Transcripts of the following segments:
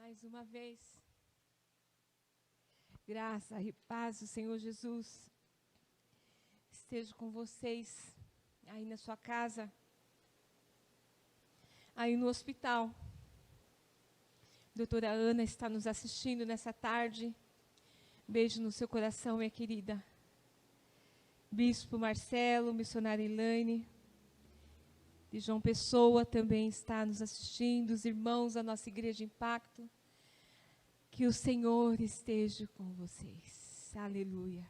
Mais uma vez, graça e paz do Senhor Jesus esteja com vocês aí na sua casa, aí no hospital. Doutora Ana está nos assistindo nessa tarde. Beijo no seu coração, minha querida. Bispo Marcelo, missionária Elaine, de João Pessoa também está nos assistindo, os irmãos da nossa Igreja Impacto. Que o Senhor esteja com vocês. Aleluia.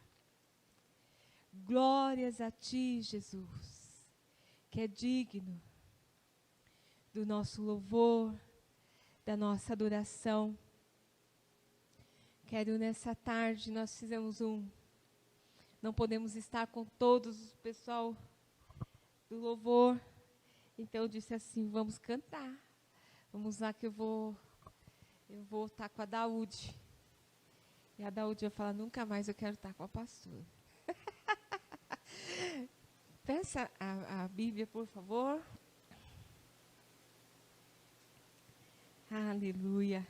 Glórias a ti, Jesus, que é digno do nosso louvor, da nossa adoração. Quero nessa tarde, nós fizemos não podemos estar com todos o pessoal do louvor, então eu disse assim, vamos cantar. Vamos lá que eu vou estar com a Daúde. E a Daúde vai falar, nunca mais eu quero estar com a pastora. Peça a Bíblia, por favor. Aleluia.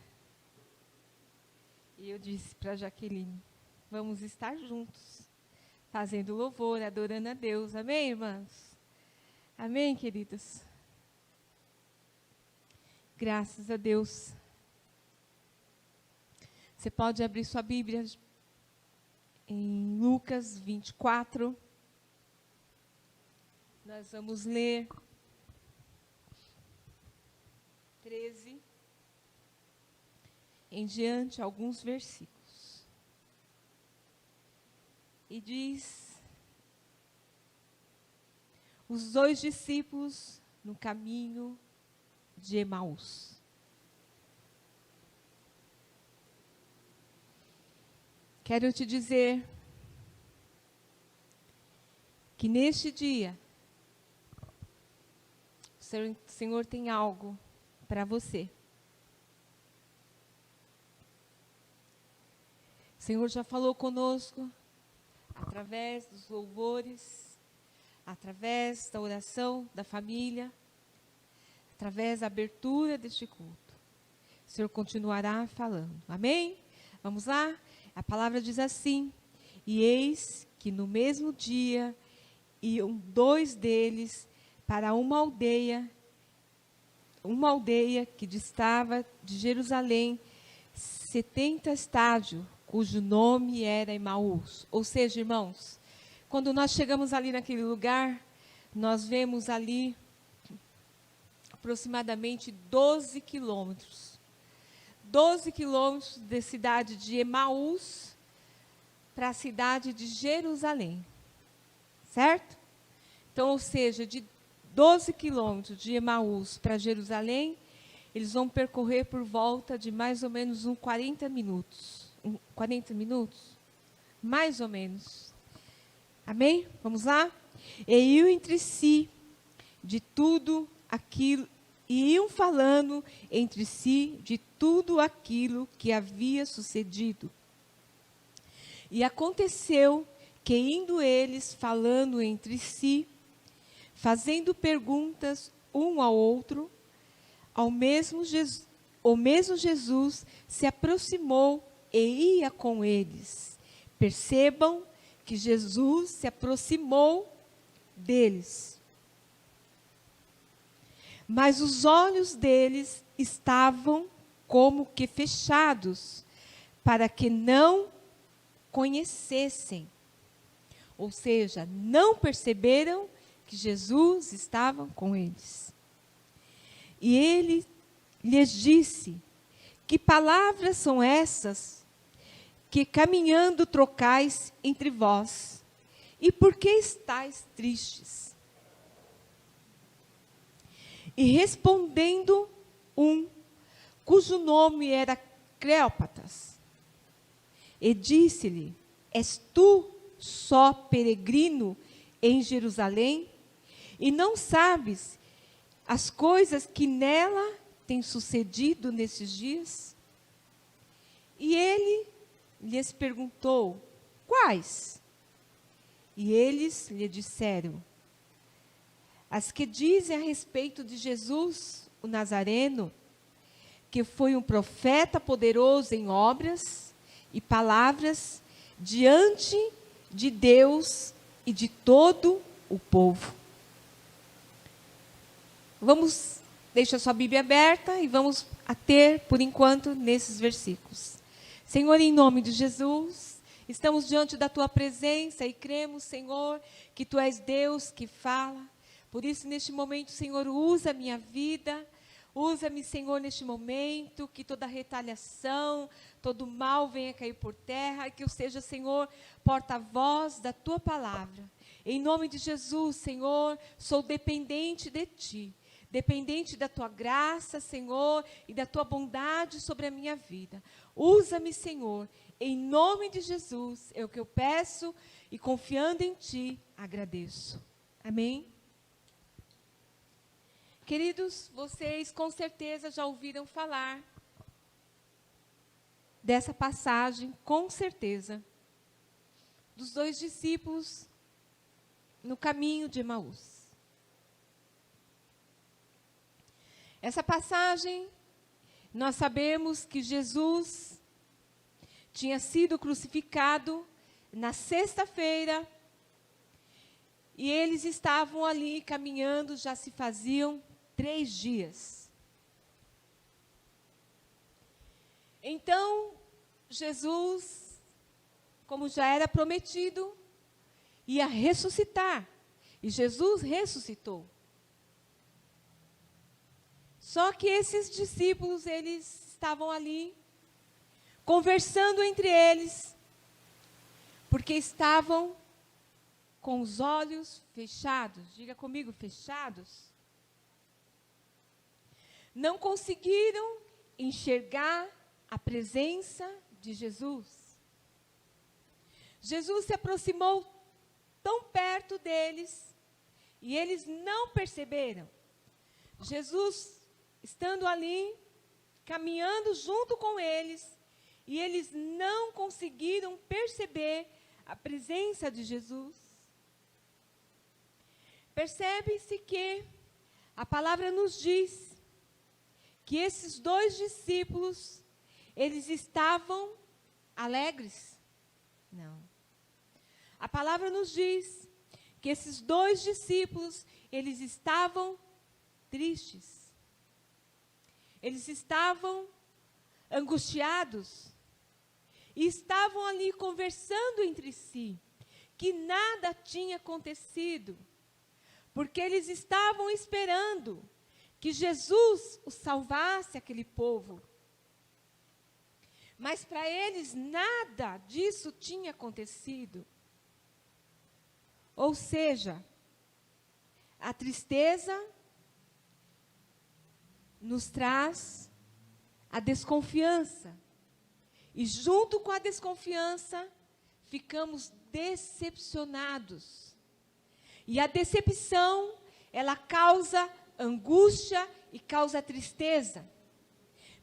E eu disse para Jaqueline, vamos estar juntos, fazendo louvor, adorando a Deus. Amém, irmãos? Amém, queridos? Graças a Deus. Você pode abrir sua Bíblia em Lucas 24. Nós vamos ler 13 em diante, alguns versículos. E diz: os 2 discípulos no caminho de Emaús. Quero te dizer que neste dia, o Senhor tem algo para você. O Senhor já falou conosco através dos louvores, através da oração da família, através da abertura deste culto. O Senhor continuará falando. Amém? Vamos lá? A palavra diz assim: e eis que no mesmo dia iam 2 deles para uma aldeia que distava de Jerusalém 70 estádios, cujo nome era Emaús. Ou seja, irmãos, quando nós chegamos ali naquele lugar, nós vemos ali aproximadamente 12 quilômetros. 12 quilômetros da cidade de Emaús para a cidade de Jerusalém. Certo? Então, ou seja, de 12 quilômetros de Emaús para Jerusalém, eles vão percorrer por volta de mais ou menos 40 minutos. 40 minutos? Mais ou menos. Amém? Vamos lá? E iam entre si de tudo aquilo, e iam falando entre si de tudo aquilo que havia sucedido. E aconteceu que, indo eles falando entre si, fazendo perguntas um ao outro, o mesmo Jesus se aproximou e ia com eles. Percebam que Jesus se aproximou deles. Mas os olhos deles estavam como que fechados, para que não conhecessem. Ou seja, não perceberam que Jesus estava com eles. E ele lhes disse: que palavras são essas que caminhando trocais entre vós? E por que estáis tristes? E respondendo cujo nome era Cleópatas, e disse-lhe: és tu só peregrino em Jerusalém, e não sabes as coisas que nela têm sucedido nesses dias? E ele lhes perguntou: quais? E eles lhe disseram: as que dizem a respeito de Jesus, o Nazareno, porque foi um profeta poderoso em obras e palavras diante de Deus e de todo o povo. Deixa sua Bíblia aberta e vamos ater, por enquanto, nesses versículos. Senhor, em nome de Jesus, estamos diante da Tua presença e cremos, Senhor, que Tu és Deus que fala. Por isso, neste momento, Senhor, usa a minha vida, usa-me, Senhor, neste momento, que toda retaliação, todo mal venha cair por terra, que eu seja, Senhor, porta-voz da Tua palavra. Em nome de Jesus, Senhor, sou dependente de Ti. Dependente da Tua graça, Senhor, e da Tua bondade sobre a minha vida. Usa-me, Senhor, em nome de Jesus, é o que eu peço e confiando em Ti, agradeço. Amém? Queridos, vocês com certeza já ouviram falar dessa passagem, com certeza, dos 2 discípulos no caminho de Emaús. Essa passagem, nós sabemos que Jesus tinha sido crucificado na sexta-feira e eles estavam ali caminhando, já se faziam 3 dias. Então, Jesus, como já era prometido, ia ressuscitar. E Jesus ressuscitou. Só que esses discípulos, eles estavam ali, conversando entre eles, porque estavam com os olhos fechados. Diga comigo, fechados. Não conseguiram enxergar a presença de Jesus. Jesus se aproximou tão perto deles, e eles não perceberam. Jesus estando ali, caminhando junto com eles, e eles não conseguiram perceber a presença de Jesus. Percebe-se que a palavra nos diz que esses 2 discípulos, eles estavam alegres? Não. A palavra nos diz que esses 2 discípulos, eles estavam tristes. Eles estavam angustiados e estavam ali conversando entre si, que nada tinha acontecido, porque eles estavam esperando que Jesus os salvasse, aquele povo. Mas para eles nada disso tinha acontecido. Ou seja, a tristeza nos traz a desconfiança. E junto com a desconfiança, ficamos decepcionados. E a decepção, ela causa angústia e causa tristeza.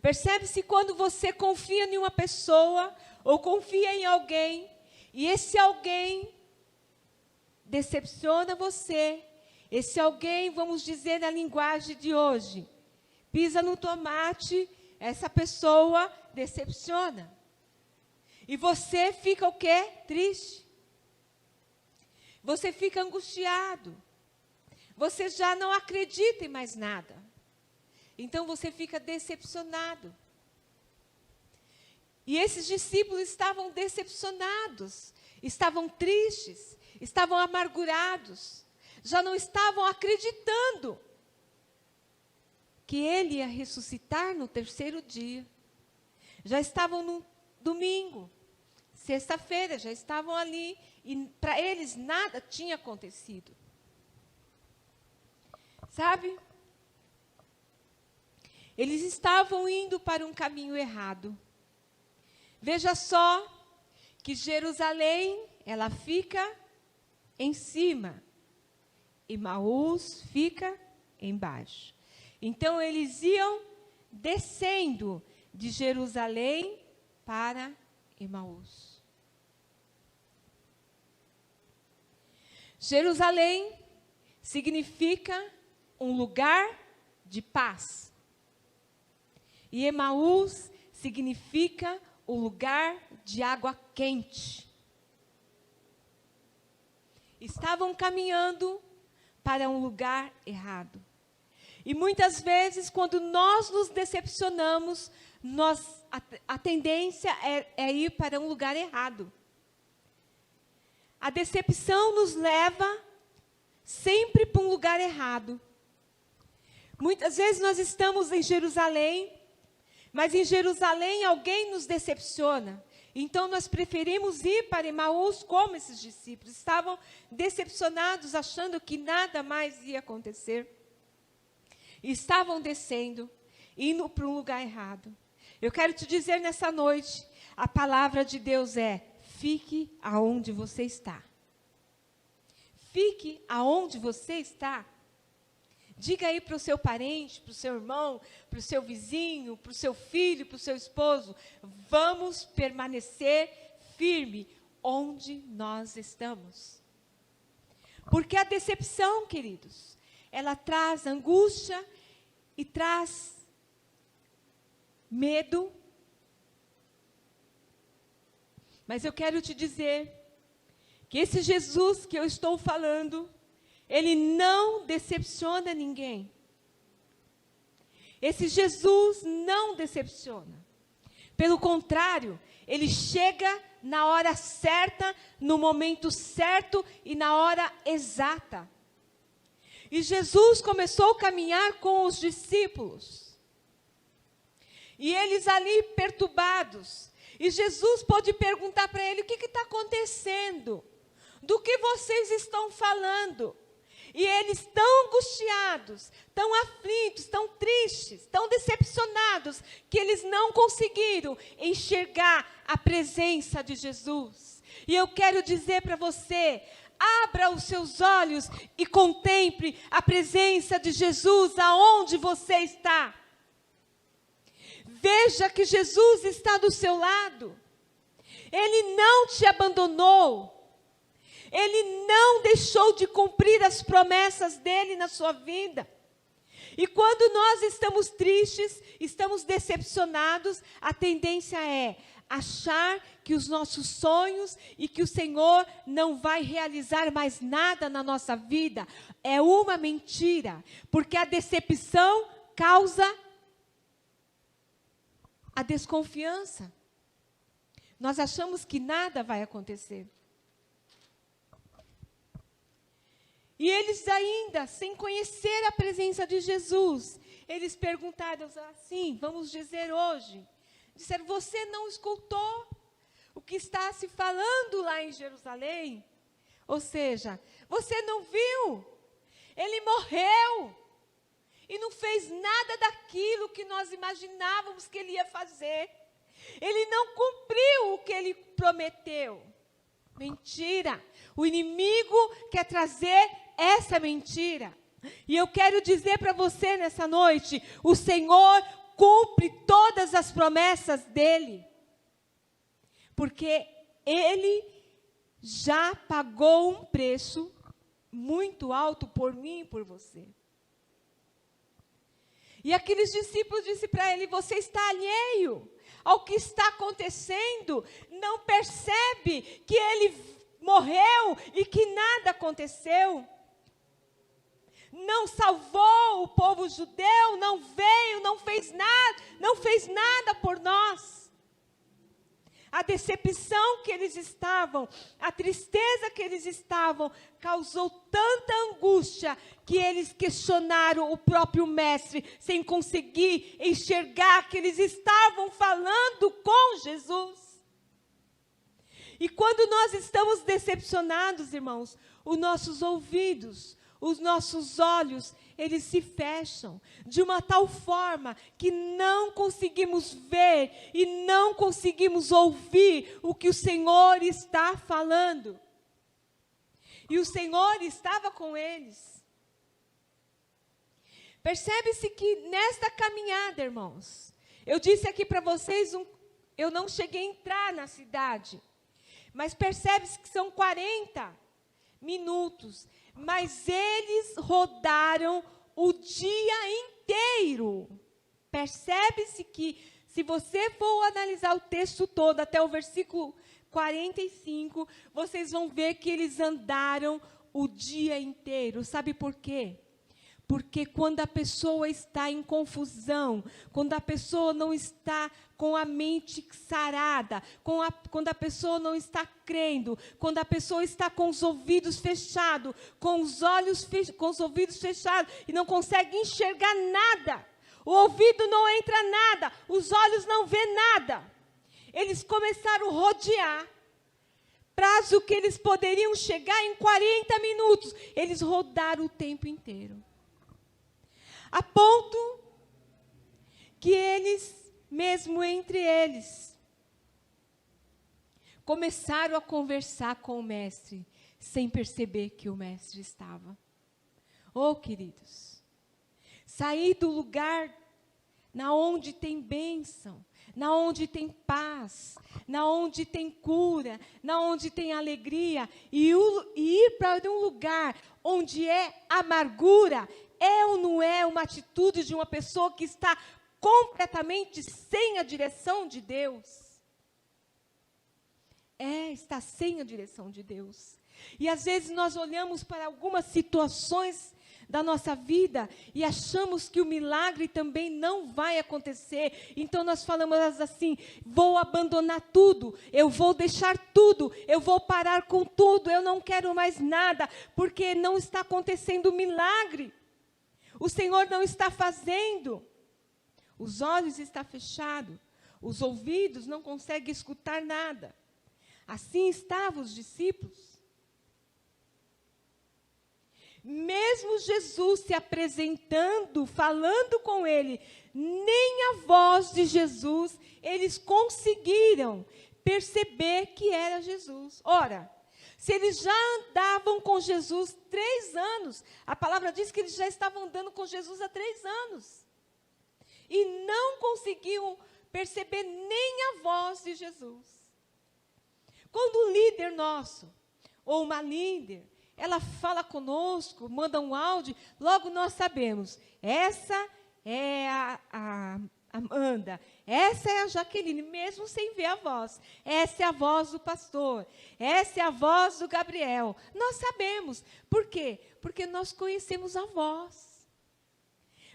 Percebe-se quando você confia em uma pessoa ou confia em alguém, e esse alguém decepciona você. Esse alguém, vamos dizer na linguagem de hoje, pisa no tomate, essa pessoa decepciona. E você fica o quê? Triste. Você fica angustiado. Você já não acredita em mais nada. Então você fica decepcionado. E esses discípulos estavam decepcionados, estavam tristes, estavam amargurados, já não estavam acreditando que ele ia ressuscitar no 3º dia. Já estavam no domingo, sexta-feira, já estavam ali, e para eles nada tinha acontecido. Sabe? Eles estavam indo para um caminho errado. Veja só que Jerusalém, ela fica em cima, e Emaús fica embaixo. Então, eles iam descendo de Jerusalém para Emaús. Jerusalém significa um lugar de paz. E Emaús significa o lugar de água quente. Estavam caminhando para um lugar errado. E muitas vezes, quando nós nos decepcionamos, a tendência é ir para um lugar errado. A decepção nos leva sempre para um lugar errado. Muitas vezes nós estamos em Jerusalém, mas em Jerusalém alguém nos decepciona. Então nós preferimos ir para Emaús como esses discípulos. Estavam decepcionados, achando que nada mais ia acontecer. E estavam descendo, indo para um lugar errado. Eu quero te dizer nessa noite, a palavra de Deus é: fique aonde você está. Fique aonde você está. Diga aí para o seu parente, para o seu irmão, para o seu vizinho, para o seu filho, para o seu esposo: vamos permanecer firme onde nós estamos. Porque a decepção, queridos, ela traz angústia e traz medo. Mas eu quero te dizer que esse Jesus que eu estou falando, ele não decepciona ninguém. Esse Jesus não decepciona. Pelo contrário, ele chega na hora certa, no momento certo e na hora exata. E Jesus começou a caminhar com os discípulos. E eles ali perturbados. E Jesus pôde perguntar para ele: o que está acontecendo? Do que vocês estão falando? E eles tão angustiados, tão aflitos, tão tristes, tão decepcionados, que eles não conseguiram enxergar a presença de Jesus. E eu quero dizer para você: abra os seus olhos e contemple a presença de Jesus aonde você está. Veja que Jesus está do seu lado. Ele não te abandonou. Ele não deixou de cumprir as promessas dele na sua vida. E quando nós estamos tristes, estamos decepcionados, a tendência é achar que os nossos sonhos e que o Senhor não vai realizar mais nada na nossa vida. É uma mentira, porque a decepção causa a desconfiança. Nós achamos que nada vai acontecer. E eles ainda, sem conhecer a presença de Jesus, eles perguntaram assim, vamos dizer hoje, disseram: você não escutou o que está se falando lá em Jerusalém? Ou seja, você não viu? Ele morreu e não fez nada daquilo que nós imaginávamos que ele ia fazer. Ele não cumpriu o que ele prometeu. Mentira! O inimigo quer trazer essa mentira. E eu quero dizer para você nessa noite: o Senhor cumpre todas as promessas dele. Porque ele já pagou um preço muito alto por mim e por você. E aqueles discípulos disseram para ele: você está alheio ao que está acontecendo, não percebe que ele morreu e que nada aconteceu? Não salvou o povo judeu, não veio, não fez nada por nós. A decepção que eles estavam, a tristeza que eles estavam, causou tanta angústia que eles questionaram o próprio mestre, sem conseguir enxergar que eles estavam falando com Jesus. E quando nós estamos decepcionados, irmãos, os nossos ouvidos, os nossos olhos, eles se fecham de uma tal forma que não conseguimos ver e não conseguimos ouvir o que o Senhor está falando. E o Senhor estava com eles. Percebe-se que nesta caminhada, irmãos, eu disse aqui para vocês, eu não cheguei a entrar na cidade, mas percebe-se que são 40 minutos. Mas eles rodaram o dia inteiro. Percebe-se que, se você for analisar o texto todo, até o versículo 45, vocês vão ver que eles andaram o dia inteiro. Sabe por quê? Porque quando a pessoa está em confusão, quando a pessoa não está com a mente sarada, quando a pessoa não está crendo, quando a pessoa está com os ouvidos fechados, com os ouvidos fechados e não consegue enxergar nada, o ouvido não entra nada, os olhos não vê nada. Eles começaram a rodear. Prazo que eles poderiam chegar em 40 minutos, eles rodaram o tempo inteiro. A ponto que eles, mesmo entre eles, começaram a conversar com o mestre, sem perceber que o mestre estava. Oh, queridos, sair do lugar na onde tem bênção, na onde tem paz, na onde tem cura, na onde tem alegria, e ir para um lugar onde é amargura, é ou não é uma atitude de uma pessoa que está completamente sem a direção de Deus? Está sem a direção de Deus. E às vezes nós olhamos para algumas situações da nossa vida e achamos que o milagre também não vai acontecer. Então nós falamos assim: vou abandonar tudo, eu vou deixar tudo, eu vou parar com tudo, eu não quero mais nada, porque não está acontecendo o milagre. O Senhor não está fazendo. Os olhos estão fechados, os ouvidos não conseguem escutar nada. Assim estavam os discípulos. Mesmo Jesus se apresentando, falando com ele, nem a voz de Jesus eles conseguiram perceber que era Jesus. Ora, se eles já andavam com Jesus 3 anos, a palavra diz que eles já estavam andando com Jesus há 3 anos. E não conseguiam perceber nem a voz de Jesus. Quando um líder nosso, ou uma líder, ela fala conosco, manda um áudio, logo nós sabemos, essa é a Amanda, essa é a Jaqueline, mesmo sem ver a voz. Essa é a voz do pastor, essa é a voz do Gabriel. Nós sabemos. Por quê? Porque nós conhecemos a voz.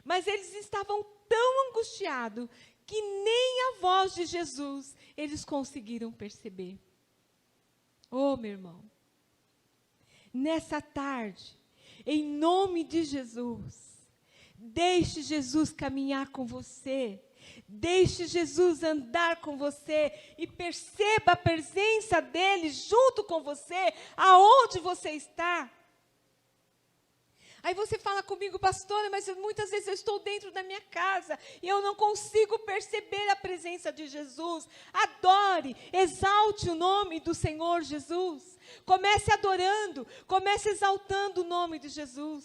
Mas eles estavam tão angustiados que nem a voz de Jesus eles conseguiram perceber. Oh, meu irmão, nessa tarde, em nome de Jesus, deixe Jesus caminhar com você. Deixe Jesus andar com você e perceba a presença dele junto com você, aonde você está. Aí você fala comigo, pastora, mas muitas vezes eu estou dentro da minha casa e eu não consigo perceber a presença de Jesus. Adore, exalte o nome do Senhor Jesus. Comece adorando, comece exaltando o nome de Jesus.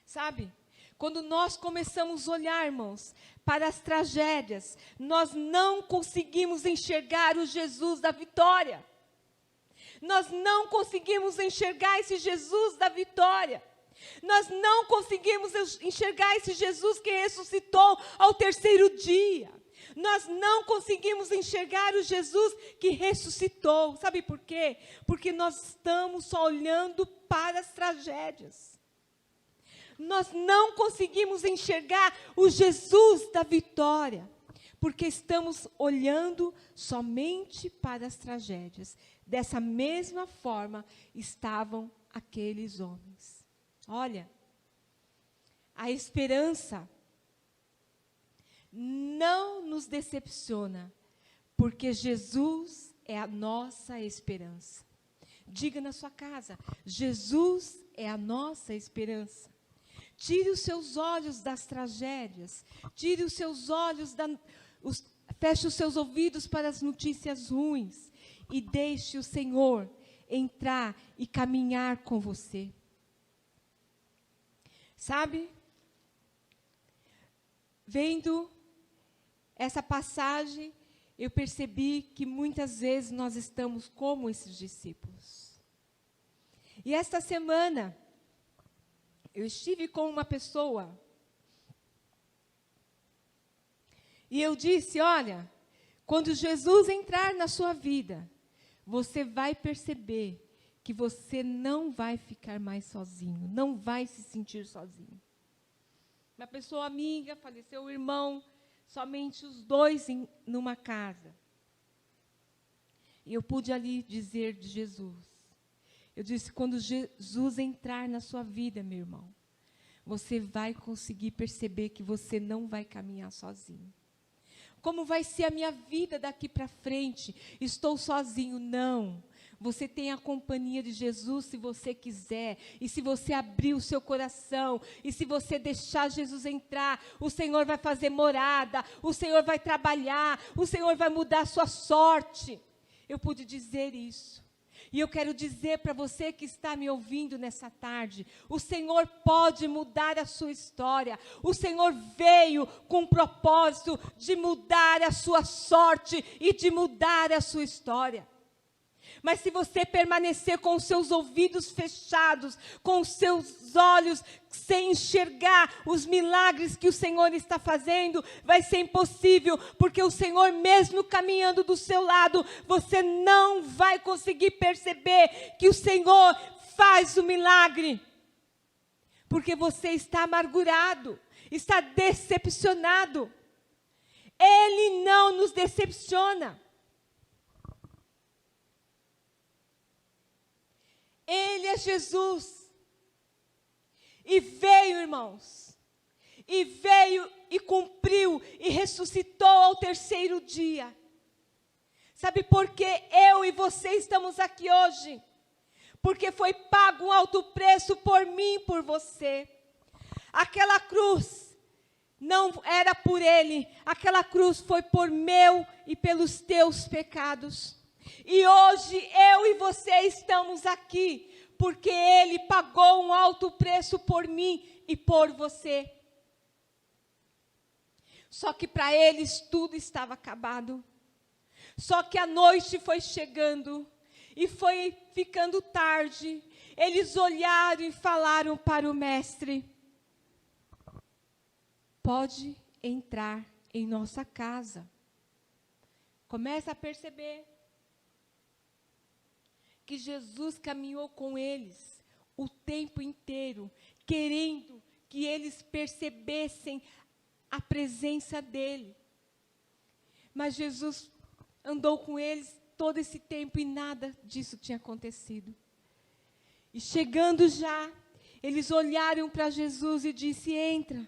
Sabe? Quando nós começamos a olhar, irmãos, para as tragédias, nós não conseguimos enxergar o Jesus da vitória. Nós não conseguimos enxergar esse Jesus da vitória. Nós não conseguimos enxergar esse Jesus que ressuscitou ao 3º dia. Nós não conseguimos enxergar o Jesus que ressuscitou. Sabe por quê? Porque nós estamos só olhando para as tragédias. Nós não conseguimos enxergar o Jesus da vitória, porque estamos olhando somente para as tragédias. Dessa mesma forma estavam aqueles homens. Olha, a esperança não nos decepciona, porque Jesus é a nossa esperança. Diga na sua casa: Jesus é a nossa esperança. Tire os seus olhos das tragédias, tire os seus olhos, feche os seus ouvidos para as notícias ruins e deixe o Senhor entrar e caminhar com você. Sabe? Vendo essa passagem, eu percebi que muitas vezes nós estamos como esses discípulos. E esta semana, eu estive com uma pessoa E eu disse, olha, quando Jesus entrar na sua vida, você vai perceber que você não vai ficar mais sozinho, não vai se sentir sozinho. Uma pessoa amiga, faleceu o irmão, somente os dois numa casa. E eu pude ali dizer de Jesus. Eu disse, quando Jesus entrar na sua vida, meu irmão, você vai conseguir perceber que você não vai caminhar sozinho. Como vai ser a minha vida daqui para frente? Estou sozinho? Não. Você tem a companhia de Jesus se você quiser. E se você abrir o seu coração. E se você deixar Jesus entrar. O Senhor vai fazer morada. O Senhor vai trabalhar. O Senhor vai mudar a sua sorte. Eu pude dizer isso. E eu quero dizer para você que está me ouvindo nessa tarde, o Senhor pode mudar a sua história. O Senhor veio com o propósito de mudar a sua sorte e de mudar a sua história. Mas se você permanecer com os seus ouvidos fechados, com os seus olhos sem enxergar os milagres que o Senhor está fazendo, vai ser impossível, porque o Senhor mesmo caminhando do seu lado, você não vai conseguir perceber que o Senhor faz o milagre. Porque você está amargurado, está decepcionado. Ele não nos decepciona. Ele é Jesus. E veio, irmãos. E veio e cumpriu e ressuscitou ao terceiro dia. Sabe por que eu e você estamos aqui hoje? Porque foi pago um alto preço por mim e por você. Aquela cruz não era por ele. Aquela cruz foi por meu e pelos teus pecados. E hoje eu e você estamos aqui, porque Ele pagou um alto preço por mim e por você. Só que para eles tudo estava acabado. Só que a noite foi chegando e foi ficando tarde. Eles olharam e falaram para o mestre: pode entrar em nossa casa. Começa a perceber que Jesus caminhou com eles o tempo inteiro, querendo que eles percebessem a presença dele. Mas Jesus andou com eles todo esse tempo e nada disso tinha acontecido. E chegando já, eles olharam para Jesus e disse: entra,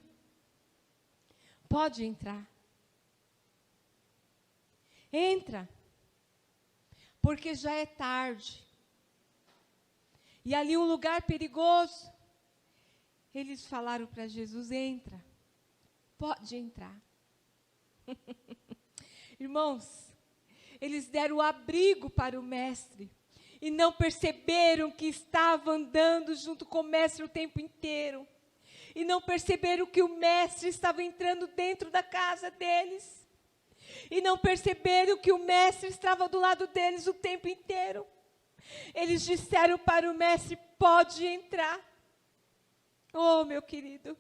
pode entrar. Entra, porque já é tarde. E ali um lugar perigoso. Eles falaram para Jesus: entra, pode entrar. Irmãos, eles deram abrigo para o mestre. E não perceberam que estava andando junto com o mestre o tempo inteiro. E não perceberam que o mestre estava entrando dentro da casa deles. E não perceberam que o mestre estava do lado deles o tempo inteiro. Eles disseram para o mestre: pode entrar. Oh, meu querido,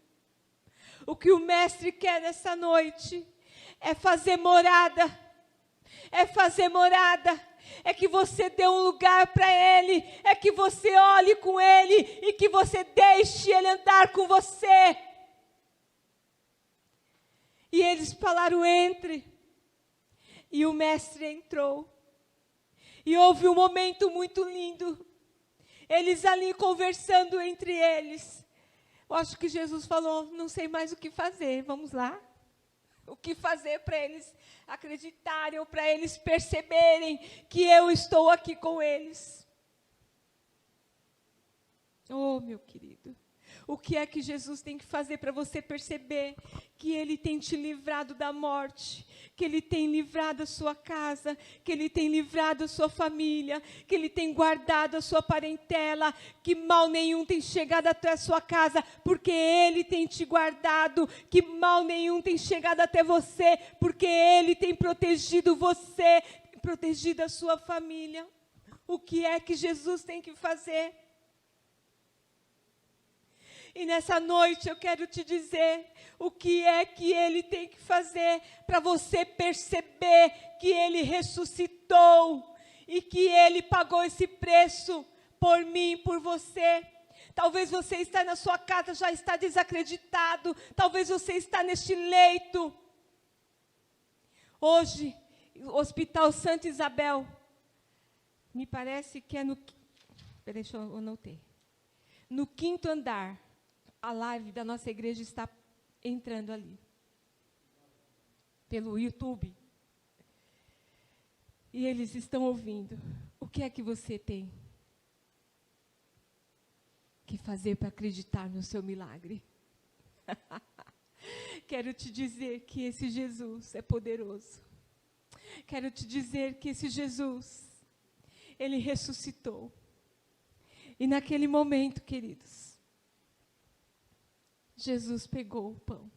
o que o mestre quer nessa noite é fazer morada. É fazer morada. É que você dê um lugar para ele. É que você olhe com ele e que você deixe ele andar com você. E eles falaram: entre. E o mestre entrou. E houve um momento muito lindo. Eles ali conversando entre eles. Eu acho que Jesus falou: não sei mais o que fazer, vamos lá. O que fazer para eles acreditarem, ou para eles perceberem que eu estou aqui com eles. Oh, meu querido. O que é que Jesus tem que fazer para você perceber que Ele tem te livrado da morte, que Ele tem livrado a sua casa, que Ele tem livrado a sua família, que Ele tem guardado a sua parentela, que mal nenhum tem chegado até a sua casa, porque Ele tem te guardado, que mal nenhum tem chegado até você, porque Ele tem protegido você, protegido a sua família. O que é que Jesus tem que fazer? E nessa noite eu quero te dizer o que é que Ele tem que fazer para você perceber que Ele ressuscitou e que Ele pagou esse preço por mim, por você. Talvez você está na sua casa, já está desacreditado. Talvez você está neste leito. Hoje, o Hospital Santa Isabel, me parece que é no... Peraí, deixa eu anotar. No 5º andar, a live da nossa igreja está entrando ali. Pelo YouTube. E eles estão ouvindo. O que é que você tem que fazer para acreditar no seu milagre? Quero te dizer que esse Jesus é poderoso. Quero te dizer que esse Jesus, Ele ressuscitou. E naquele momento, queridos, Jesus pegou o pão.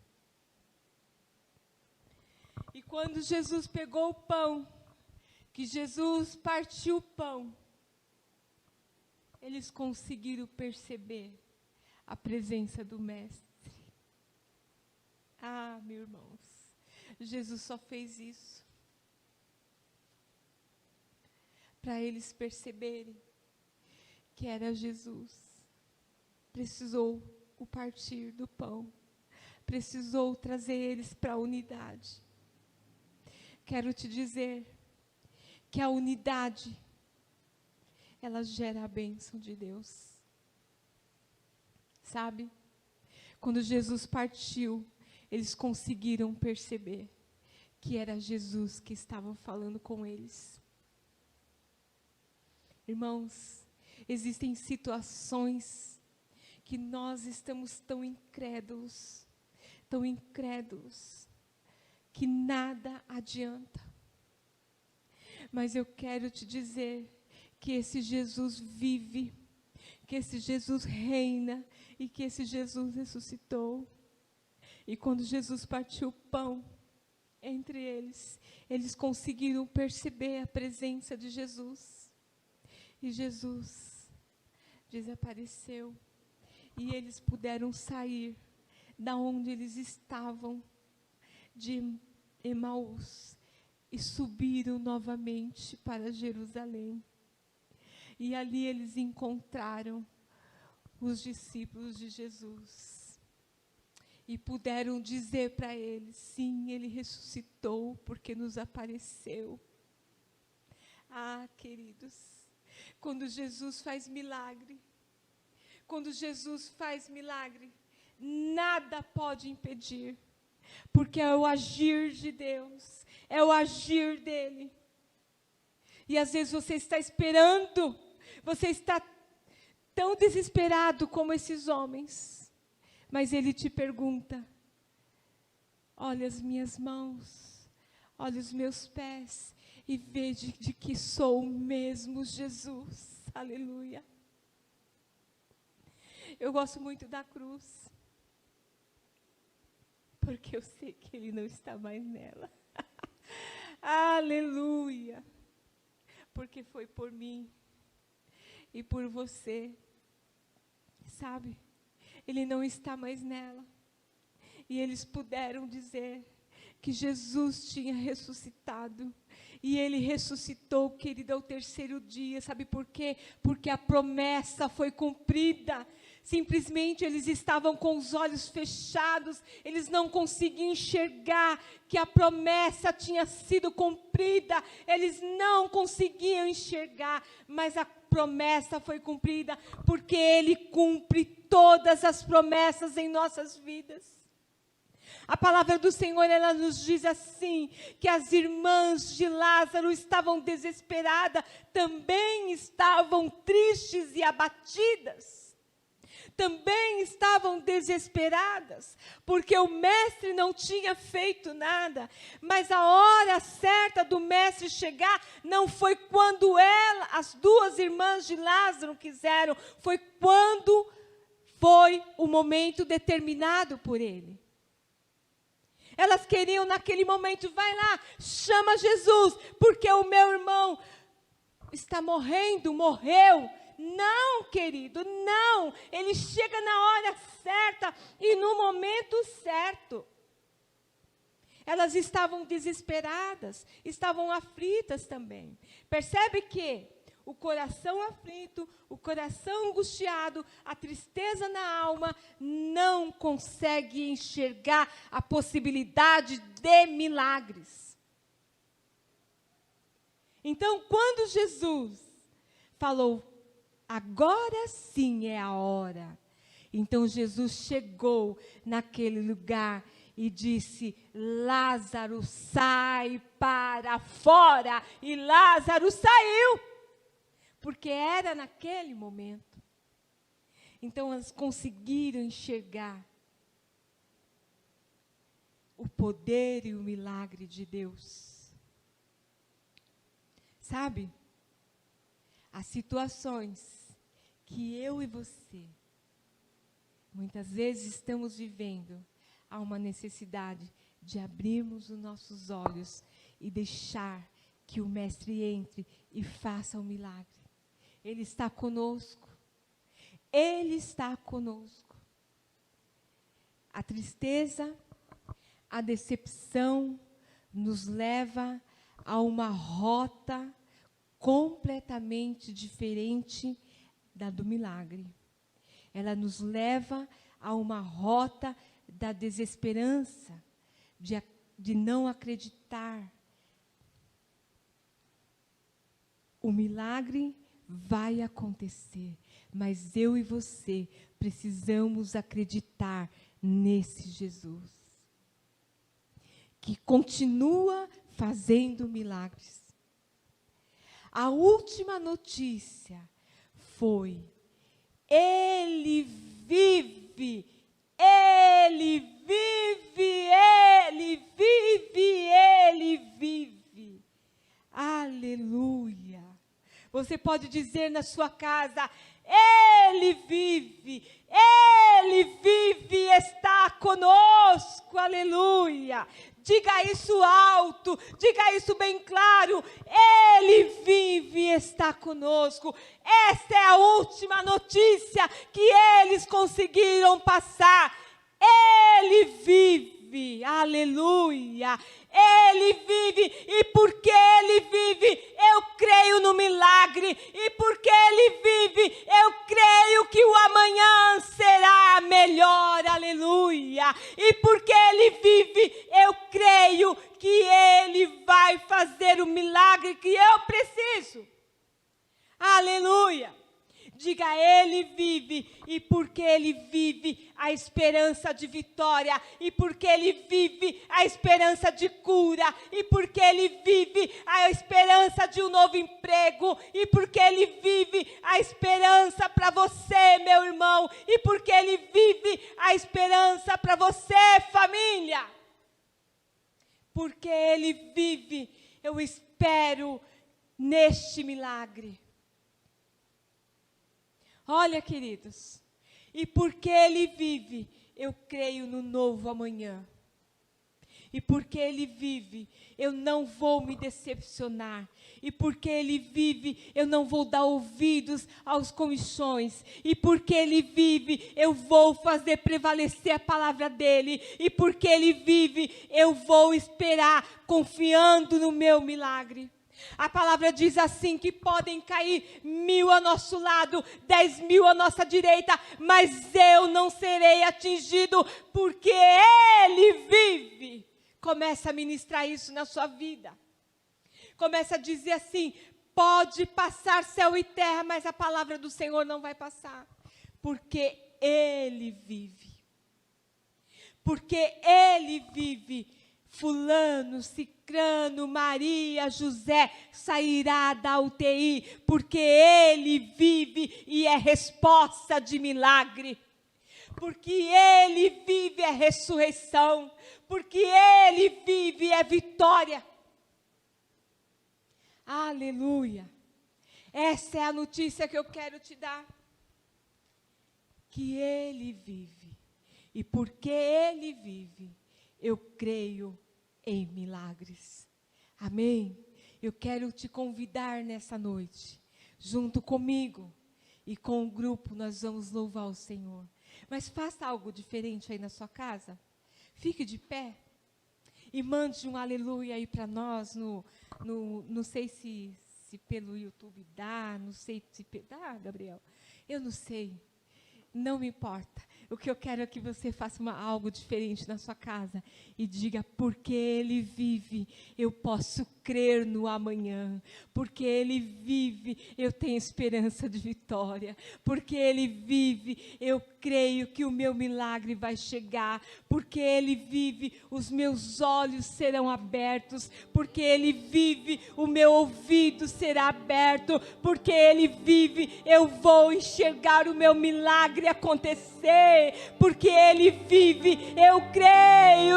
E quando Jesus pegou o pão, que Jesus partiu o pão, eles conseguiram perceber a presença do Mestre. Ah, meus irmãos, Jesus só fez isso para eles perceberem que era Jesus. Precisou o partir do pão, precisou trazer eles para a unidade. Quero te dizer que a unidade, ela gera a bênção de Deus. Sabe? Quando Jesus partiu, eles conseguiram perceber que era Jesus que estava falando com eles. Irmãos, existem situações que nós estamos tão incrédulos, que nada adianta. Mas eu quero te dizer que esse Jesus vive, que esse Jesus reina e que esse Jesus ressuscitou. E quando Jesus partiu o pão entre eles, eles conseguiram perceber a presença de Jesus. E Jesus desapareceu. E eles puderam sair da onde eles estavam, de Emaús, e subiram novamente para Jerusalém. E ali eles encontraram os discípulos de Jesus. E puderam dizer para eles, sim, Ele ressuscitou porque nos apareceu. Ah, queridos, quando Jesus faz milagre, nada pode impedir, porque é o agir de Deus, é o agir dEle. E às vezes você está esperando, você está tão desesperado como esses homens, mas Ele te pergunta, olha as minhas mãos, olha os meus pés, e veja de que sou o mesmo Jesus, aleluia. Eu gosto muito da cruz, porque eu sei que Ele não está mais nela, aleluia, porque foi por mim e por você, sabe? Ele não está mais nela. E eles puderam dizer que Jesus tinha ressuscitado. E Ele ressuscitou, querido, ao 3º dia. Sabe por quê? Porque a promessa foi cumprida. Simplesmente eles estavam com os olhos fechados. Eles não conseguiam enxergar que a promessa tinha sido cumprida. Eles não conseguiam enxergar, mas a promessa foi cumprida, porque Ele cumpre todas as promessas em nossas vidas. A palavra do Senhor, ela nos diz assim, que as irmãs de Lázaro estavam desesperadas, também estavam tristes e abatidas. Também estavam desesperadas, porque o mestre não tinha feito nada, mas a hora certa do mestre chegar, não foi quando as 2 irmãs de Lázaro quiseram, foi quando foi o momento determinado por ele. Elas queriam naquele momento, vai lá, chama Jesus, porque o meu irmão está morreu, Não, querido, não. Ele chega na hora certa e no momento certo. Elas estavam desesperadas, estavam aflitas também. Percebe que o coração aflito, o coração angustiado, a tristeza na alma, não consegue enxergar a possibilidade de milagres. Então, quando Jesus falou, agora sim é a hora. Então, Jesus chegou naquele lugar e disse, Lázaro, sai para fora. E Lázaro saiu. Porque era naquele momento. Então, elas conseguiram enxergar o poder e o milagre de Deus. Sabe? As situações que eu e você, muitas vezes estamos vivendo, há uma necessidade de abrirmos os nossos olhos e deixar que o Mestre entre e faça o milagre. Ele está conosco. Ele está conosco. A tristeza, a decepção nos leva a uma rota completamente diferente da do milagre. Ela nos leva a uma rota da desesperança, de não acreditar. O milagre vai acontecer, mas eu e você precisamos acreditar nesse Jesus, que continua fazendo milagres. A última notícia foi, Ele vive, Ele vive, Ele vive, Ele vive. Aleluia. Você pode dizer na sua casa, Ele vive, está conosco, aleluia. Diga isso alto, diga isso bem claro, Ele vive e está conosco. Esta é a última notícia que eles conseguiram passar. Ele vive, aleluia. Ele vive, e porque Ele vive, eu creio no milagre, e porque Ele vive, eu creio que o amanhã será melhor, aleluia, e porque Ele vive, eu creio que Ele vai fazer o milagre que eu preciso, aleluia. Diga, Ele vive, e porque Ele vive, a esperança de vitória, e porque Ele vive, a esperança de cura, e porque Ele vive, a esperança de um novo emprego, e porque Ele vive, a esperança para você, meu irmão, e porque Ele vive, a esperança para você, família. Porque Ele vive, eu espero neste milagre. Olha, queridos, e porque Ele vive, eu creio no novo amanhã. E porque Ele vive, eu não vou me decepcionar. E porque Ele vive, eu não vou dar ouvidos aos comichões. E porque Ele vive, eu vou fazer prevalecer a palavra dEle. E porque Ele vive, eu vou esperar, confiando no meu milagre. A palavra diz assim, que podem cair 1000 ao nosso lado, 10.000 à nossa direita, mas eu não serei atingido, porque Ele vive. Comece a ministrar isso na sua vida. Comece a dizer assim, pode passar céu e terra, mas a palavra do Senhor não vai passar, porque Ele vive. Porque Ele vive. Fulano, Cicrano, Maria, José sairá da UTI, porque Ele vive e é resposta de milagre. Porque Ele vive é ressurreição. Porque Ele vive é vitória. Aleluia. Essa é a notícia que eu quero te dar. Que Ele vive. E porque Ele vive, eu creio em milagres. Amém? Eu quero te convidar nessa noite, junto comigo, E com o grupo nós vamos louvar o Senhor. Mas faça algo diferente aí na sua casa. Fique de pé. E mande um aleluia aí para nós. Não sei se pelo YouTube dá. Não sei se dá, Gabriel. Eu não sei. Não me importa. O que eu quero é que você faça algo diferente na sua casa e diga: porque Ele vive, eu posso crer no amanhã. Porque Ele vive, eu tenho esperança de vitória. Porque Ele vive, eu creio que o meu milagre vai chegar. Porque Ele vive, os meus olhos serão abertos. Porque Ele vive, o meu ouvido será aberto. Porque Ele vive, eu vou enxergar o meu milagre acontecer. Porque Ele vive, eu creio.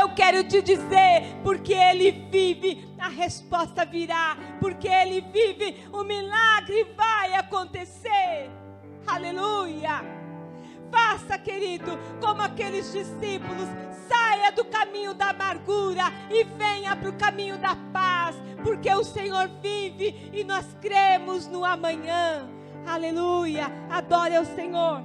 Eu quero te dizer, porque Ele vive, a resposta virá. Porque Ele vive, o milagre vai acontecer. Aleluia. Faça, querido, como aqueles discípulos, saia do caminho da amargura e venha para o caminho da paz, porque o Senhor vive e nós cremos no amanhã. Aleluia, adore ao Senhor.